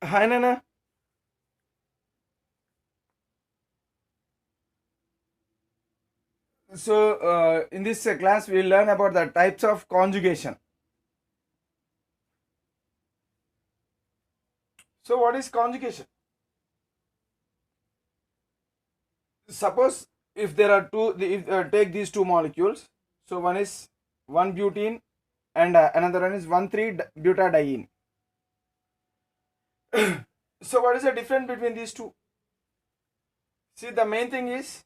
Hi, Nana. So, in this class, we'll learn about the types of conjugation. So, what is conjugation? Suppose if there are two, if take these two molecules. So, one is 1 butene and another one is 1,3-butadiene. So, what is the difference between these two? See, the main thing is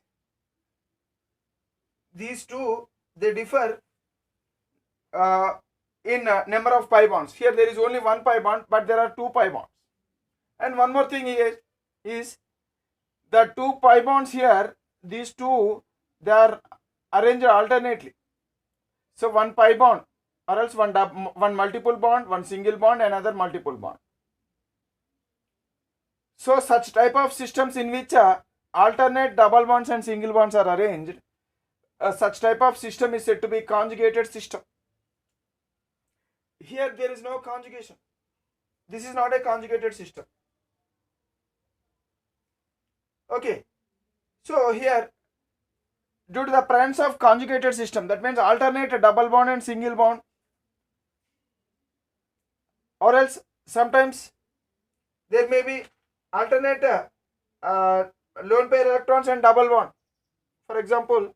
these two they differ uh, in number of pi bonds. Here there is only one pi bond, but there are two pi bonds. And one more thing here is the two pi bonds here, these two, they are arranged alternately. So one pi bond, or else one multiple bond, one single bond, another multiple bond. So such type of systems in which alternate double bonds and single bonds are arranged, such type of system is said to be conjugated system. Here there is no conjugation. This is not a conjugated system. Okay. So here, due to the presence of conjugated system, that means alternate double bond and single bond, or else sometimes there may be alternate lone pair electrons and double bond. For example,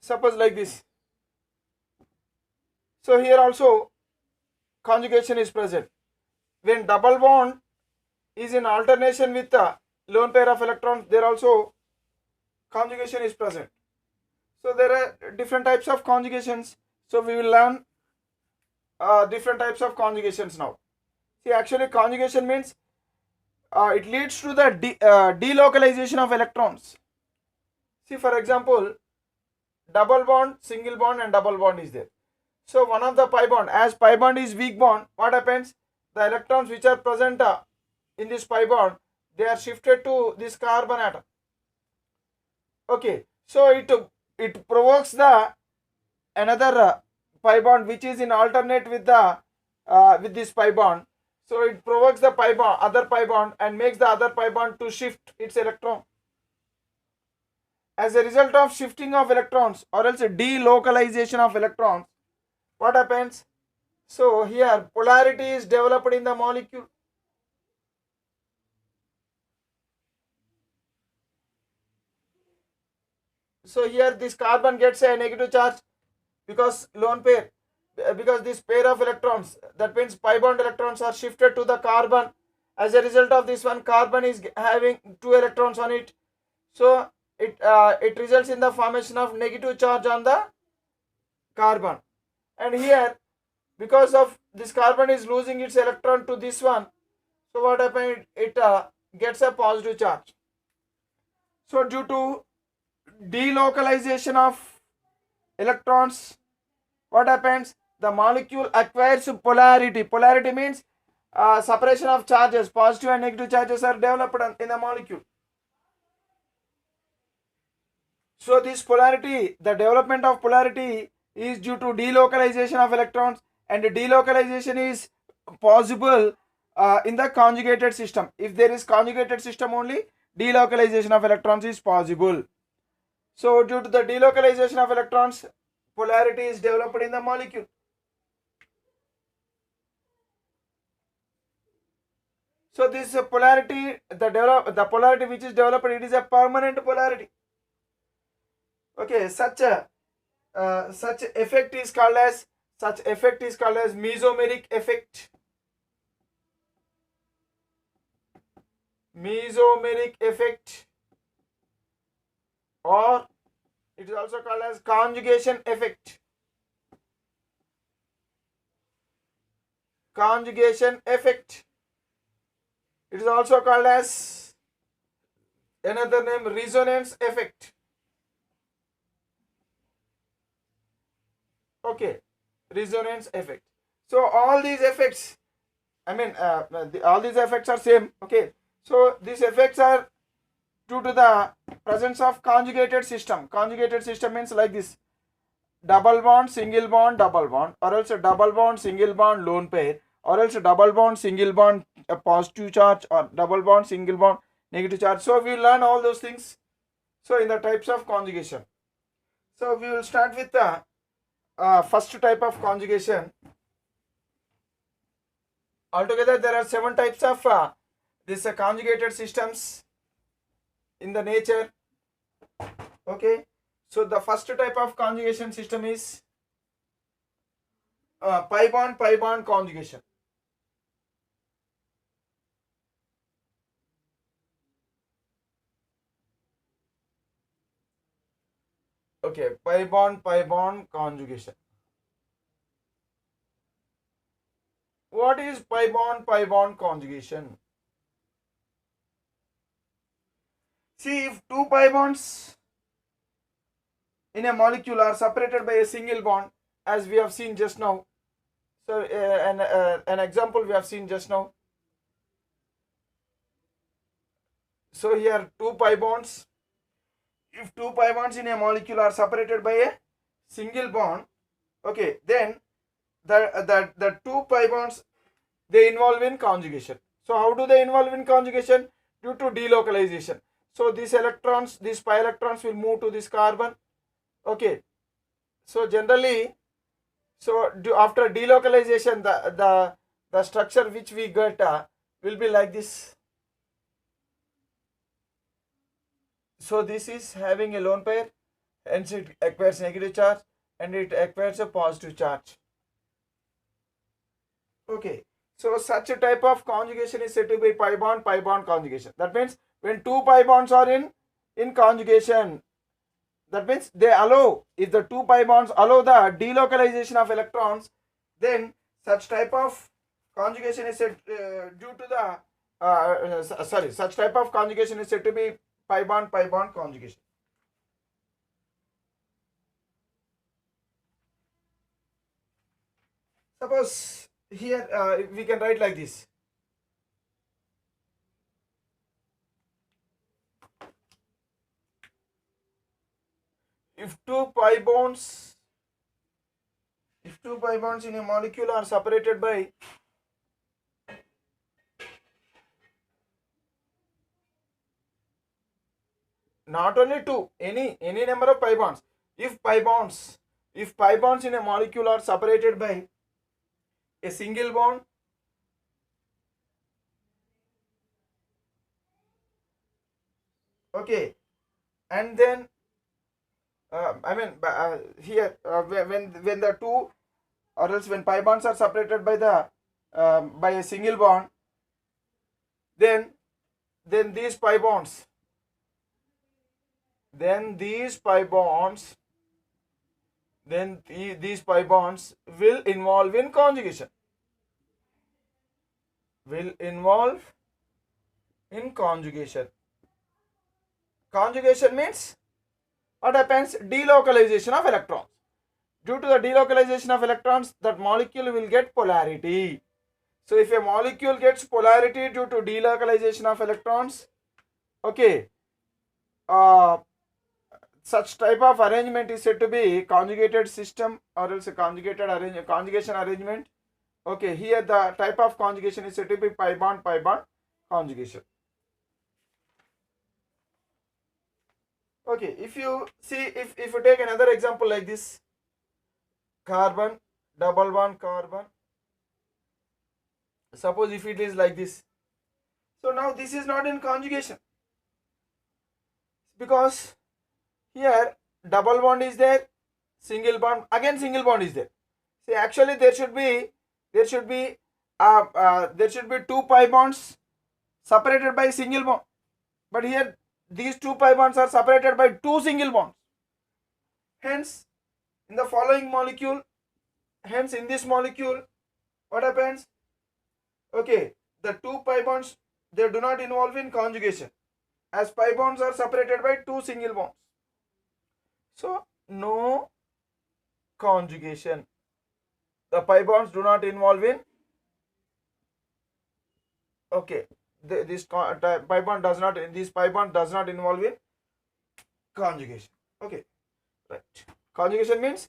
suppose like this. So here also conjugation is present. When double bond is in alternation with the lone pair of electrons, there also conjugation is present. So there are different types of conjugations. So we will learn different types of conjugations now. See, actually conjugation means it leads to the delocalization of electrons. See, for example, double bond, single bond and double bond is there. So one of the pi bond, as pi bond is weak bond, what happens? The electrons which are present in this pi bond, they are shifted to this carbon atom. Okay, so it provokes the another pi bond which is in alternate with the with this pi bond. So it provokes the pi bond, other pi bond, and makes the other pi bond to shift its electron. As a result of shifting of electrons or else delocalization of electrons, what happens? So here polarity is developed in the molecule. So here this carbon gets a negative charge because lone pair, because this pair of electrons, that means pi bond electrons are shifted to the carbon. As a result of this one, carbon is having two electrons on it. So it results in the formation of negative charge on the carbon. And here, because of this carbon is losing its electron to this one, so what happens? It gets a positive charge. So due to delocalization of electrons, what happens? The molecule acquires polarity. Polarity means separation of charges. Positive and negative charges are developed in the molecule. So this polarity, the development of polarity is due to delocalization of electrons, and delocalization is possible in the conjugated system. If there is conjugated system only, delocalization of electrons is possible. So due to the delocalization of electrons, polarity is developed in the molecule. So this polarity, the polarity which is developed, it is a permanent polarity. Okay, such effect is called as mesomeric effect. Mesomeric effect, or it is also called as conjugation effect. Conjugation effect. It is also called as another name, resonance effect. Okay, resonance effect. So all these effects, I mean all these effects are same. Okay, so these effects are due to the presence of conjugated system. Conjugated system means like this: double bond, double bond, or else a double bond, single bond, lone pair, or else a double bond, single bond, a positive charge, or double bond, single bond, negative charge. So we learn all those things. So in the types of conjugation. So we will start with the first type of conjugation. Altogether there are 7 types of this conjugated systems in the nature. Okay. So the first type of conjugation system is pi bond conjugation. Okay, pi bond conjugation. What is pi bond conjugation? See, if 2 pi bonds in a molecule are separated by a single bond, as we have seen just now. So an example we have seen just now. So here 2 pi bonds. If 2 pi bonds in a molecule are separated by a single bond, okay, then the 2 pi bonds, they involve in conjugation. So how do they involve in conjugation? Due to delocalization. So these electrons, these pi electrons will move to this carbon. Okay. So generally, so after delocalization, the structure which we get will be like this. So this is having a lone pair, hence it acquires negative charge and it acquires a positive charge. Okay. So such a type of conjugation is said to be pi bond conjugation. That means when 2 pi bonds are in conjugation, that means they allow, if the 2 pi bonds allow the delocalization of electrons, then such type of conjugation is said due to the such type of conjugation is said to be pi bond conjugation. Suppose here we can write like this: if two pi bonds in a molecule are separated by not only 2, any number of pi bonds. If pi bonds in a molecule are separated by a single bond, okay, and then here when the 2, or else when pi bonds are separated by the by a single bond, then these pi bonds these pi bonds will involve in conjugation. Conjugation means what happens? Delocalization of electrons. Due to the delocalization of electrons, that molecule will get polarity. So if a molecule gets polarity due to delocalization of electrons, okay, such type of arrangement is said to be conjugated system, or else a conjugation arrangement. Okay, here the type of conjugation is said to be pi bond conjugation. Okay, if you see, if you take another example like this: carbon, double bond carbon. Suppose if it is like this. So now this is not in conjugation, because here double bond is there, single bond, again single bond is there. See, actually there should be 2 pi bonds separated by single bond, but here these 2 pi bonds are separated by 2 single bonds. Hence in the following molecule, in this molecule, what happens? Okay, the 2 pi bonds, they do not involve in conjugation, as pi bonds are separated by 2 single bonds. So no conjugation. The pi bonds do not involve in. Okay, this pi bond does not, this pi bond does not involve in conjugation. Okay, right. Conjugation means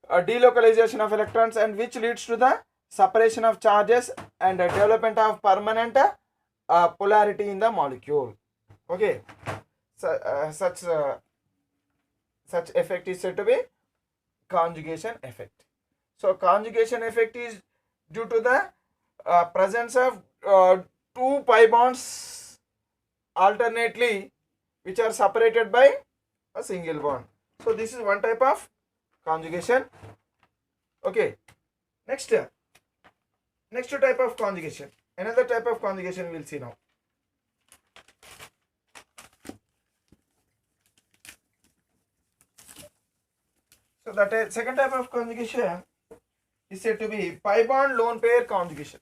a delocalization of electrons, and which leads to the separation of charges and development of permanent polarity in the molecule. Okay, so, such effect is said to be conjugation effect. So conjugation effect is due to the presence of two pi bonds alternately, which are separated by a single bond. So this is one type of conjugation. Okay, next type of conjugation, another type of conjugation we'll see now. So that second type of conjugation is said to be pi bond lone pair conjugation.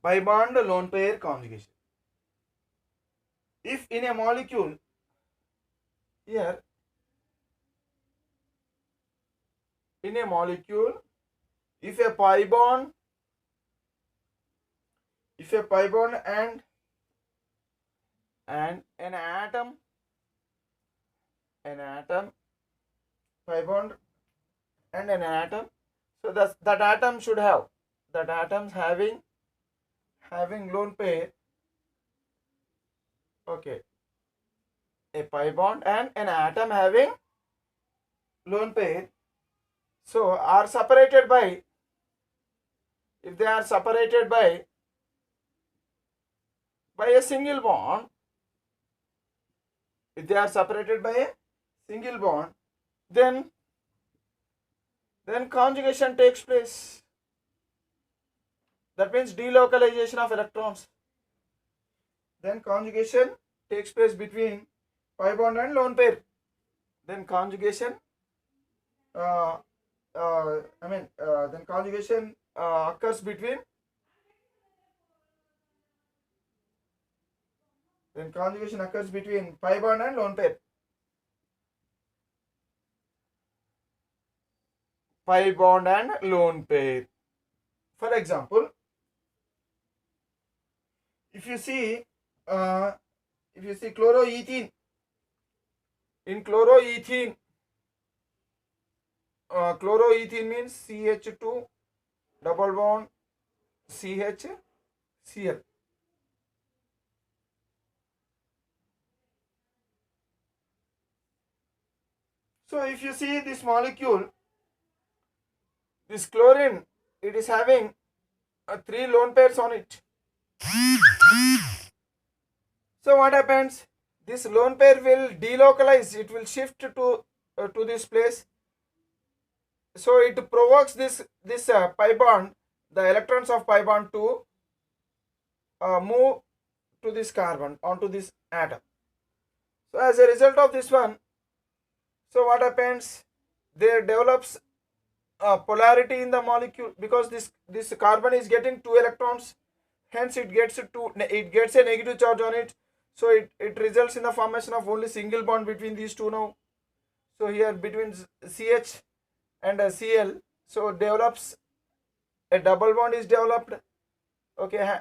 Pi bond lone pair conjugation. If in a molecule, here in a molecule, if a pi bond and an atom, pi bond and an atom, so that atom should have, that atoms having lone pair, okay, a pi bond and an atom having lone pair, so are separated by, if they are separated by a single bond, if they are separated by a single bond, then conjugation takes place. That means delocalization of electrons. Then conjugation takes place between pi bond and lone pair. Then conjugation then conjugation occurs between pi bond and lone pair. Pi bond and lone pair. For example, if you see chloroethene, in chloroethene, chloroethene means CH2 double bond CHCl. So if you see this molecule, this chlorine, it is having 3 lone pairs on it. So what happens? This lone pair will delocalize, it will shift to this place. So it provokes this pi bond, the electrons of pi bond to move to this carbon, onto this atom. So as a result of this one, so what happens? There develops polarity in the molecule, because this carbon is getting 2 electrons, hence it gets a negative charge on it. So it results in the formation of only single bond between these two now. So here between CH and Cl, so develops a double bond is developed. Okay,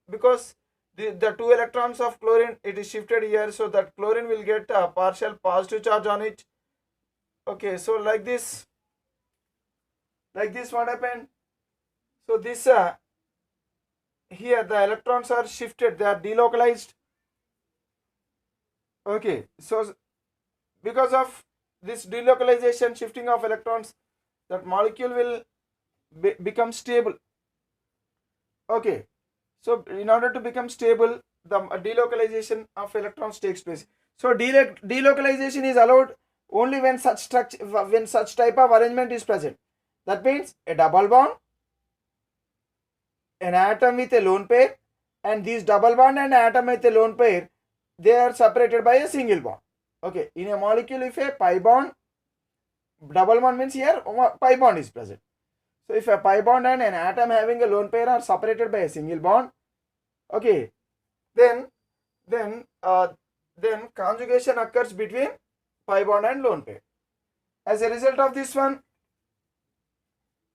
because the 2 electrons of chlorine, it is shifted here, so that chlorine will get a partial positive charge on it. Okay, so like this what happened? So this here the electrons are shifted, they are delocalized. Okay, so because of this delocalization, shifting of electrons, that molecule will become stable. Okay, so in order to become stable, the delocalization of electrons takes place. So delocalization is allowed only when such type of arrangement is present. That means a double bond, an atom with a lone pair, and these double bond and atom with a lone pair, they are separated by a single bond. Okay, in a molecule, if a pi bond, double bond means here pi bond is present. So if a pi bond and an atom having a lone pair are separated by a single bond, okay, then then conjugation occurs between pi bond and lone pair. As a result of this one,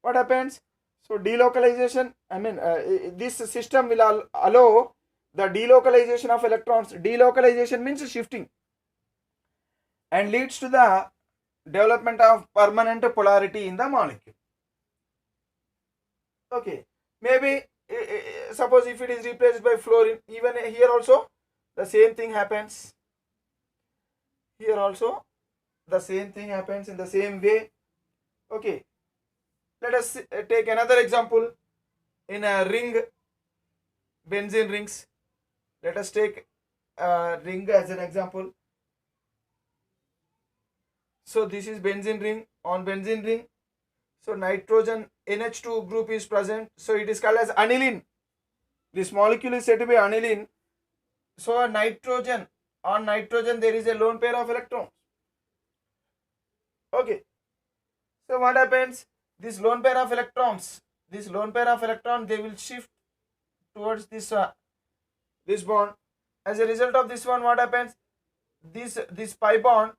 what happens? So delocalization, this system will allow the delocalization of electrons. Delocalization means shifting, and leads to the development of permanent polarity in the molecule. Okay, maybe suppose if it is replaced by fluorine, even here also the same thing happens. Here also the same thing happens in the same way. Okay, let us take another example in a ring, benzene rings. Let us take a ring as an example. So this is benzene ring. On benzene ring, so nitrogen NH2 group is present. So it is called as aniline. This molecule is said to be aniline. So on nitrogen there is a lone pair of electrons. Okay. So what happens? This lone pair of electrons, they will shift towards this bond. As a result of this one, what happens? This pi bond,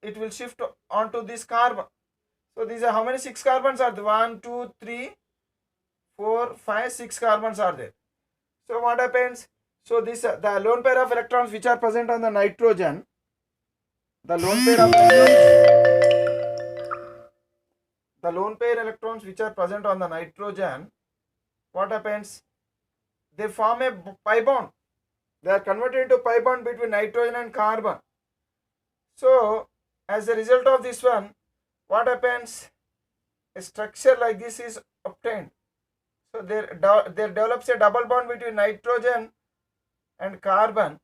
it will shift onto this carbon. So these are how many? 6 carbons are there? 1, 2, 3, 4, 5, 6 carbons are there. So what happens? So this the lone pair of electrons which are present on the nitrogen, the lone pair electrons which are present on the nitrogen, what happens? They form a pi bond. They are converted into pi bond between nitrogen and carbon. So as a result of this one, what happens? A structure like this is obtained. So there develops a double bond between nitrogen and carbon.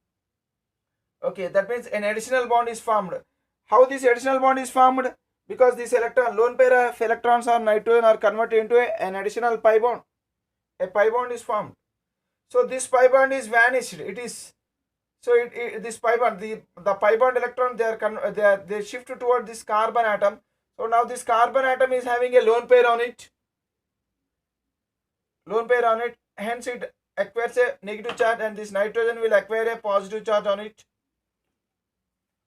Okay, that means an additional bond is formed. How this additional bond is formed? Because this lone pair of electrons on nitrogen are converted into an additional pi bond. A pi bond is formed. So this pi bond is vanished. It is this pi bond, the pi bond electron, they shift toward this carbon atom. So now this carbon atom is having a lone pair on it. Hence it acquires a negative charge, and this nitrogen will acquire a positive charge on it.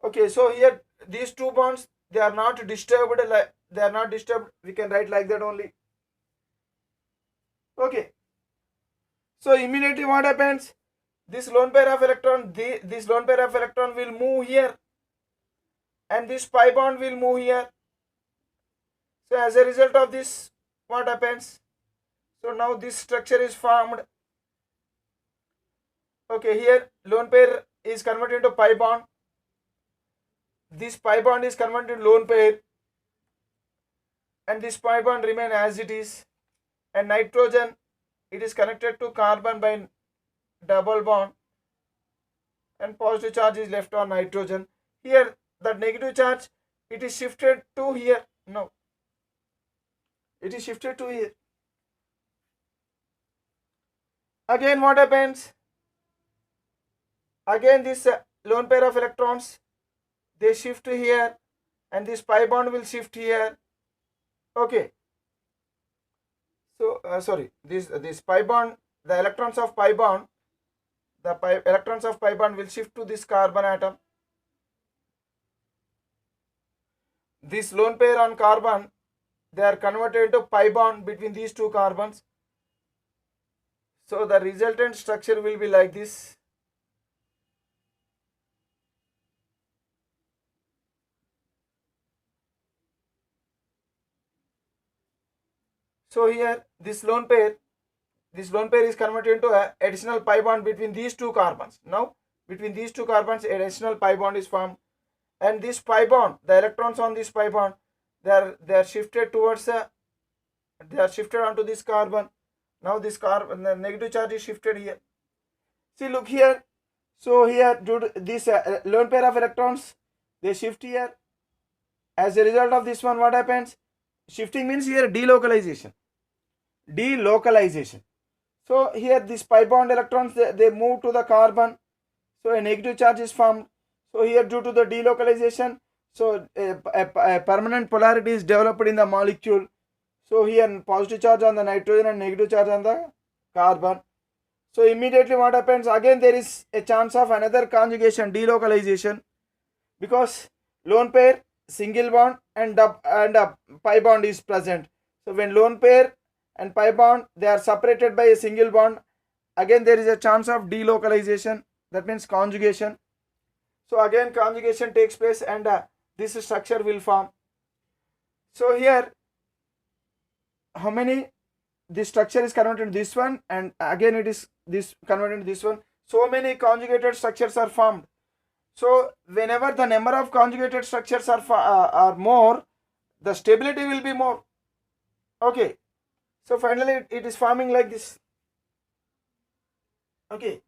Okay, so here these two bonds, they are not disturbed. We can write like that only. Okay. So immediately what happens? This lone pair of electron, will move here, and this pi bond will move here. So as a result of this, what happens? So now this structure is formed. Okay, here lone pair is converted into pi bond. This pi bond is converted into lone pair, and this pi bond remain as it is. And nitrogen, it is connected to carbon by double bond, and positive charge is left on nitrogen. Here the negative charge, it is shifted to here. No, it is shifted to here. Again what happens? Again this lone pair of electrons, they shift here, and this pi bond will shift here. Okay. So this pi bond, the electrons of pi bond will shift to this carbon atom. This lone pair on carbon, they are converted into pi bond between these two carbons. So the resultant structure will be like this. So here this lone pair is converted into an additional pi bond between these two carbons. Now between these two carbons, additional pi bond is formed, and this pi bond, the electrons on this pi bond, they are shifted towards they are shifted onto this carbon. Now this carbon, the negative charge is shifted here. See, look here. So here, due to this lone pair of electrons, they shift here. As a result of this one, what happens? Shifting means here delocalization. So here this pi bond electrons, they move to the carbon. So a negative charge is formed. So here, due to the delocalization, so a permanent polarity is developed in the molecule. So here positive charge on the nitrogen and negative charge on the carbon. So immediately what happens, again there is a chance of another conjugation, delocalization, because lone pair, single bond and pi bond is present. So when lone pair and pi bond, they are separated by a single bond, again there is a chance of delocalization, that means conjugation. So again conjugation takes place and this structure will form. So here how many, this structure is converted to this one and again it is this converted to this one, so many conjugated structures are formed. So whenever the number of conjugated structures are more, the stability will be more. Okay, so finally it is forming like this. Okay,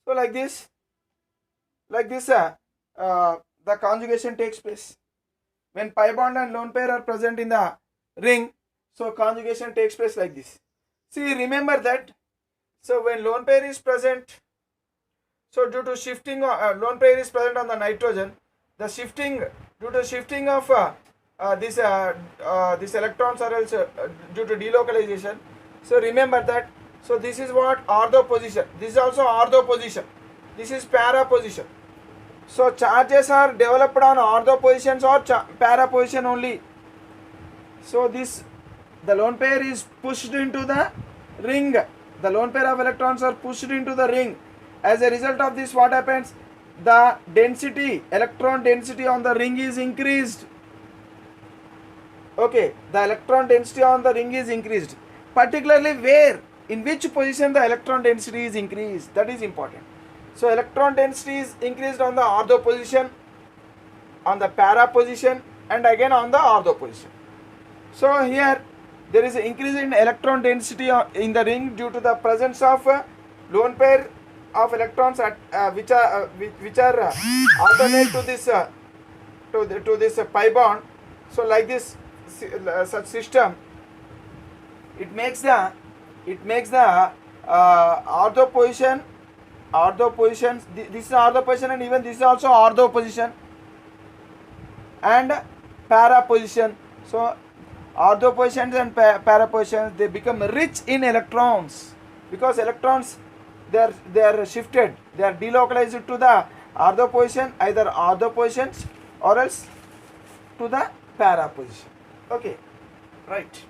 so like this the conjugation takes place. When pi bond and lone pair are present in the ring, so conjugation takes place like this. See, remember that, so when lone pair is present, so due to shifting, lone pair is present on the nitrogen, the shifting, due to shifting of this electrons or else due to delocalization, so remember that, so this is what ortho position, this is also ortho position, this is para position. So charges are developed on ortho positions or para position only. So this, the lone pair is pushed into the ring, the lone pair of electrons are pushed into the ring. As a result of this, what happens, the density, electron density on the ring is increased. Okay, the electron density on the ring is increased, particularly where, in which position the electron density is increased, that is important. So electron density is increased on the ortho position, on the para position and again on the ortho position. So here there is an increase in electron density in the ring due to the presence of lone pair of electrons at, which are alternate to this to this pi bond. So like this such system, it makes the ortho position, this is ortho position and even this is also ortho position and para position. So ortho positions and para positions, they become rich in electrons because electrons they are shifted, they are delocalized to the ortho position, either ortho positions or else to the para position. Okay, right.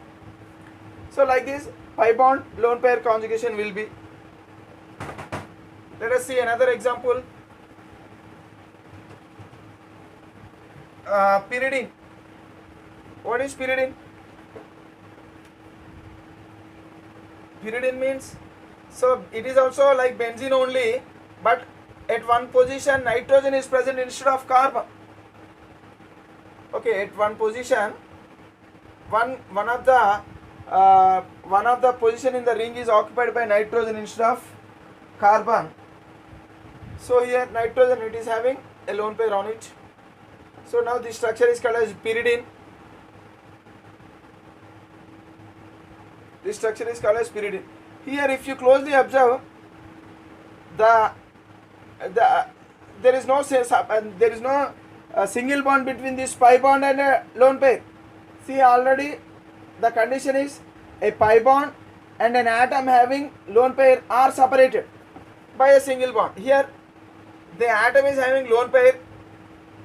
So like this pi bond lone pair conjugation will be. Let us see another example. Pyridine. What is pyridine? Pyridine means, so it is also like benzene only, but at one position nitrogen is present instead of carbon. Okay, at one position, one of the position in the ring is occupied by nitrogen instead of carbon. So here nitrogen, it is having a lone pair on it. So now this structure is called as pyridine. This structure is called as pyridine. Here if you closely observe, there is no single bond between this pi bond and a lone pair. See, already the condition is a pi bond and an atom having lone pair are separated by a single bond. Here the atom is having lone pair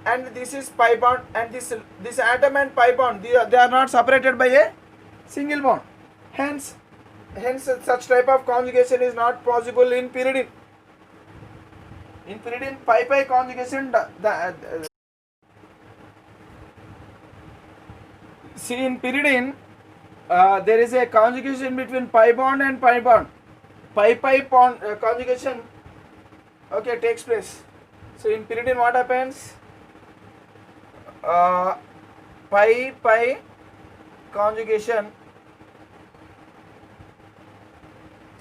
and this is pi bond, and this atom and pi bond, they are not separated by a single bond. Hence such type of conjugation is not possible in pyridine. In pyridine, pi conjugation, see, in pyridine there is a conjugation between pi bond and pi bond. Pi bond conjugation, okay, takes place. So in pyridine what happens? Pi conjugation.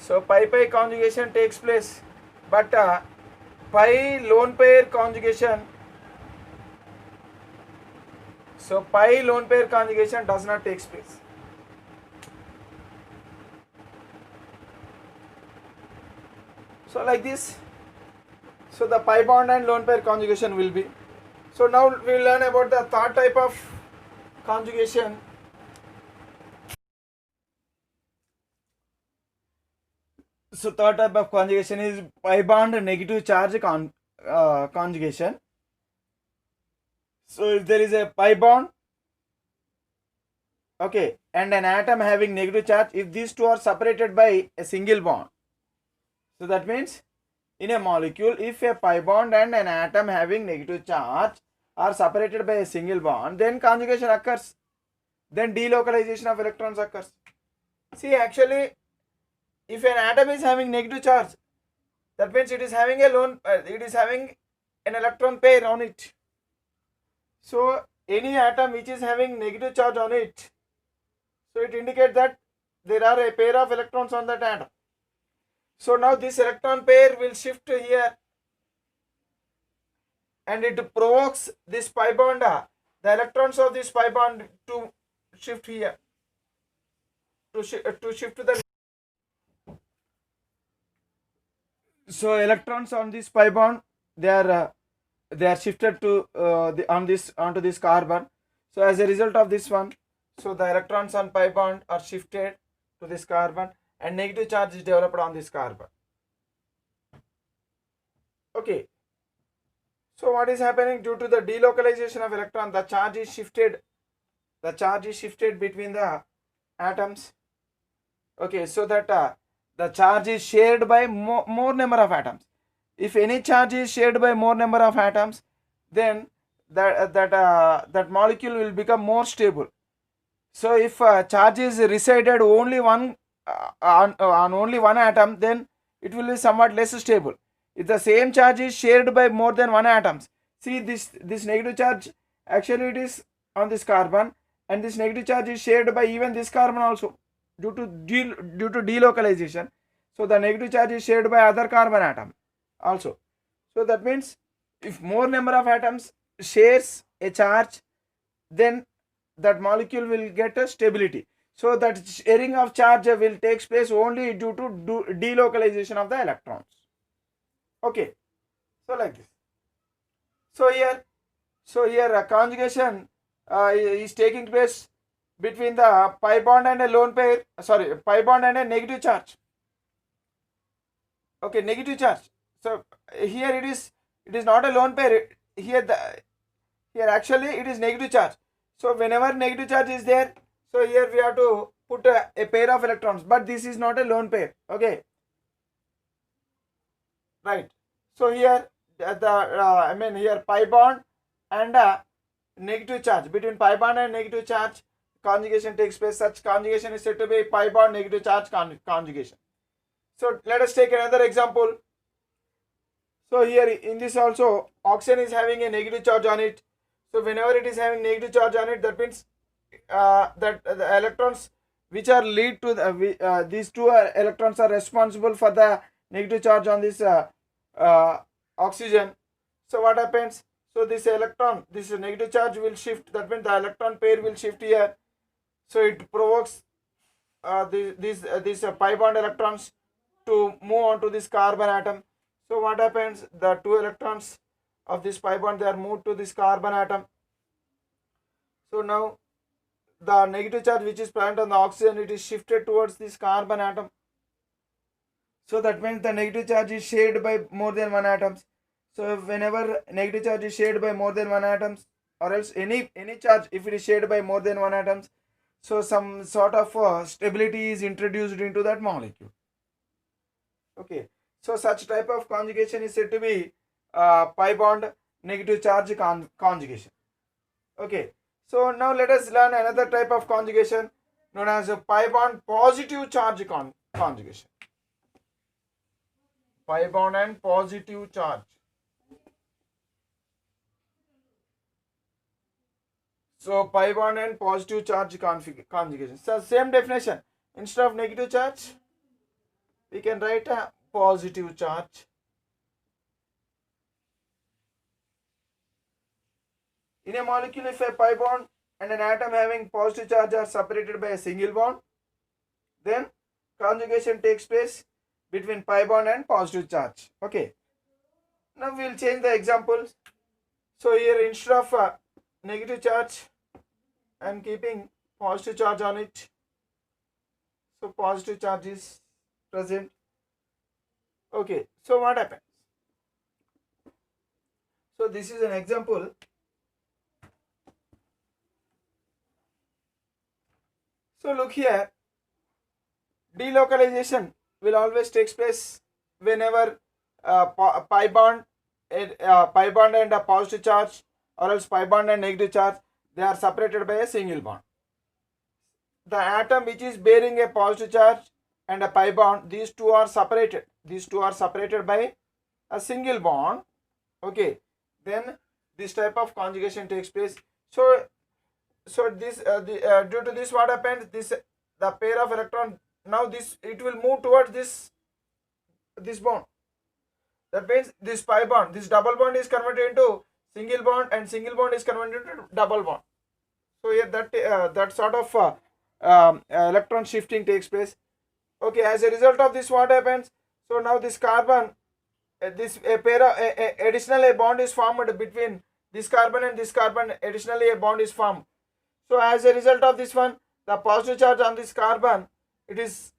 So pi conjugation takes place, but pi lone pair conjugation, so pi lone pair conjugation does not take place. So like this, so the pi bond and lone pair conjugation will be. So now we will learn about the third type of conjugation. So third type of conjugation is pi bond negative charge conjugation. So if there is a pi bond, okay, and an atom having negative charge, if these two are separated by a single bond, so that means in a molecule, if a pi bond and an atom having negative charge are separated by a single bond, then conjugation occurs, then delocalization of electrons occurs. See, actually, if an atom is having negative charge, that means it is having it is having an electron pair on it. So any atom which is having negative charge on it, so it indicates that there are a pair of electrons on that atom. So now this electron pair will shift here and it provokes this pi bond, the electrons of this pi bond to shift here, to shift to the. So electrons on this pi bond, they are shifted to onto this carbon. So as a result of this one, so the electrons on pi bond are shifted to this carbon and negative charge is developed on this carbon. Okay. So what is happening? Due to the delocalization of electron, the charge is shifted. The charge is shifted between the atoms. Okay, so that the charge is shared by more number of atoms. If any charge is shared by more number of atoms, then that molecule will become more stable. So if charge is resided only on only one atom, then it will be somewhat less stable. If the same charge is shared by more than one atoms, see this negative charge, actually it is on this carbon, and this negative charge is shared by even this carbon also due to delocalization. So the negative charge is shared by other carbon atom also. So that means if more number of atoms shares a charge, then that molecule will get a stability. So that sharing of charge will take place only due to delocalization of the electrons. Okay, so like this. So here a conjugation is taking place between the pi bond and a lone pair. Sorry, pi bond and a negative charge. Okay, negative charge. So here it is not a lone pair. Here actually it is negative charge. So whenever negative charge is there, so here we have to put a pair of electrons, but this is not a lone pair. Okay, right. So here here pi bond and negative charge, between pi bond and negative charge conjugation takes place. Such conjugation is said to be pi bond negative charge conjugation. So let us take another example. So here in this also, oxygen is having a negative charge on it. So whenever it is having negative charge on it, that means that the electrons which are lead to the, these two electrons are responsible for the negative charge on this oxygen. So what happens? So this electron, this negative charge will shift. That means the electron pair will shift here. So it provokes these pi bond electrons to move on to this carbon atom. So what happens? The two electrons of this pi bond, they are moved to this carbon atom. So now the negative charge which is present on the oxygen, it is shifted towards this carbon atom. So that means the negative charge is shared by more than one atoms. So whenever negative charge is shared by more than one atoms, or else any charge, if it is shared by more than one atoms, so some sort of stability is introduced into that molecule. Okay, so such type of conjugation is said to be pi bond negative charge conjugation. Okay, so now let us learn another type of conjugation known as a pi bond positive charge conjugation. Pi bond and positive charge. So pi bond and positive charge conjugation. So same definition. Instead of negative charge, we can write a positive charge. In a molecule, if a pi bond and an atom having positive charge are separated by a single bond, then conjugation takes place between pi bond and positive charge. Okay. Now we will change the examples. So here instead of negative charge, I am keeping positive charge on it. So positive charge is present. Okay, so what happens? So this is an example. So look here, delocalization will always takes place whenever pi bond, pi bond and a positive charge, or else pi bond and negative charge, they are separated by a single bond. The atom which is bearing a positive charge and a pi bond, these two are separated. These two are separated by a single bond. Okay, then this type of conjugation takes place. So this due to this, what happens? This the pair of electron, now this it will move towards this bond. That means this pi bond, this double bond is converted into single bond, and single bond is converted into double bond. So here that sort of electron shifting takes place. Okay, as a result of this, what happens? So now this carbon, this a pair of additional bond is formed between this carbon and this carbon. Additionally, a bond is formed. So as a result of this one, the positive charge on this carbon, it is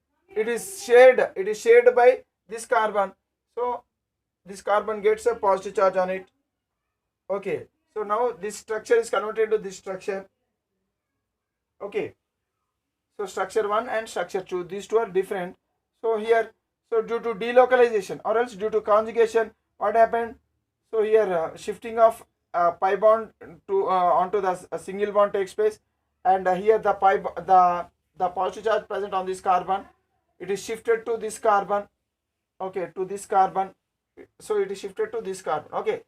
shared by this carbon. So this carbon gets a positive charge on it. Okay, so now this structure is converted to this structure. Okay, so structure 1 and structure 2, these two are different. So here, so due to delocalization or else due to conjugation, what happened? So here shifting of pi bond to onto the single bond takes place, and here the positive charge present on this carbon, it is shifted to this carbon. Okay, to this carbon. So it is shifted to this carbon. Okay,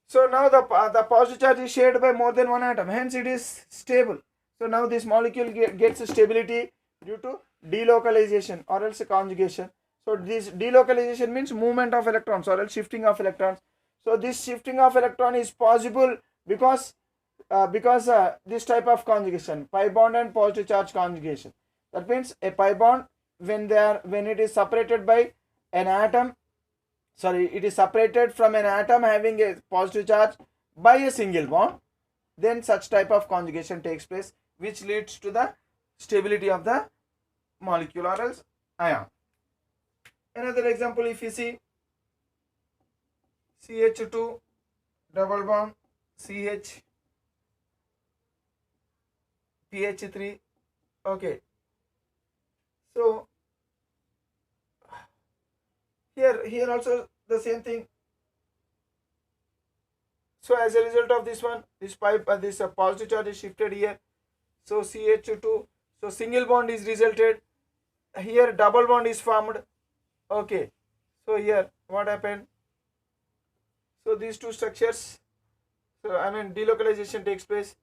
so now the positive charge is shared by more than one atom, hence it is stable. So now this molecule gets stability due to delocalization or else conjugation. So this delocalization means movement of electrons or else shifting of electrons. So this shifting of electron is possible because this type of conjugation, pi bond and positive charge conjugation. That means a pi bond, when it is separated by an atom, it is separated from an atom having a positive charge by a single bond, then such type of conjugation takes place, which leads to the stability of the molecule or else ion. Another example, if you see CH2 double bond CH PH3. Okay, so here also the same thing. So as a result of this one, this positive charge is shifted here. So CH2, so single bond is resulted. Here double bond is formed. Okay, so here what happened? So these two structures, so delocalization takes place.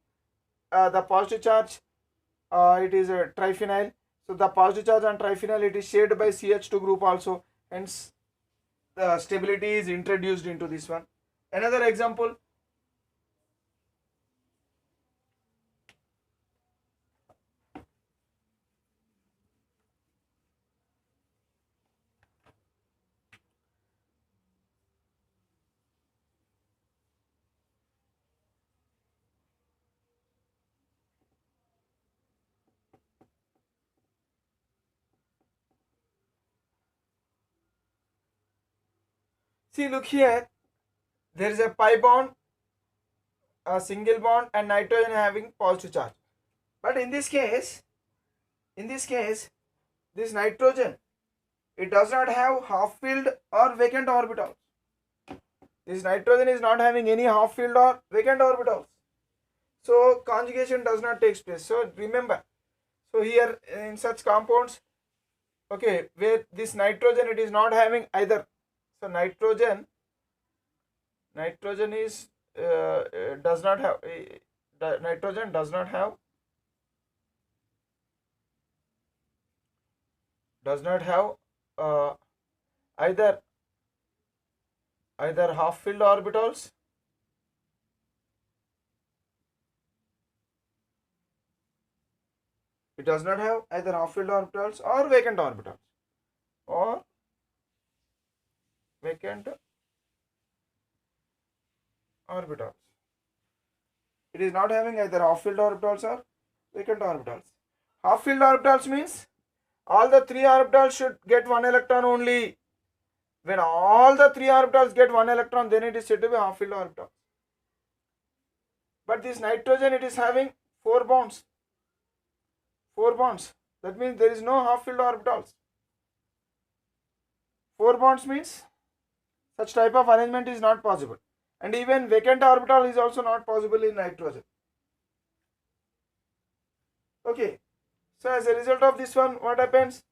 The positive charge, it is a triphenyl. So the positive charge on triphenyl, it is shared by CH2 group also. Hence the stability is introduced into this one. Another example, see, look here, there is a pi bond, a single bond, and nitrogen having positive charge. But in this case, this nitrogen, it does not have half filled or vacant orbitals. This nitrogen is not having any half filled or vacant orbitals. So conjugation does not take place. So remember, so here in such compounds, okay, where this nitrogen, it is not having either. So nitrogen is does not have nitrogen does not have either half filled orbitals or vacant orbitals It is not having either half filled orbitals or vacant orbitals. Half filled orbitals means all the three orbitals should get one electron only. When all the 3 orbitals get 1 electron, then it is said to be half filled orbital. But this nitrogen, it is having 4 bonds. 4 bonds. That means there is no half filled orbitals. 4 bonds means such type of arrangement is not possible. And even vacant orbital is also not possible in nitrogen. Okay. So as a result of this one, what happens?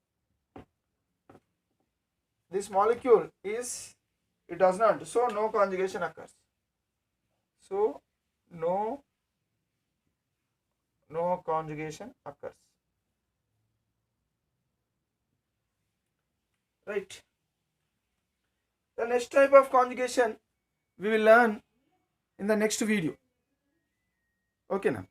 This molecule is, it does not. So no conjugation occurs. So no conjugation occurs. Right. The next type of conjugation we will learn in the next video. Okay now.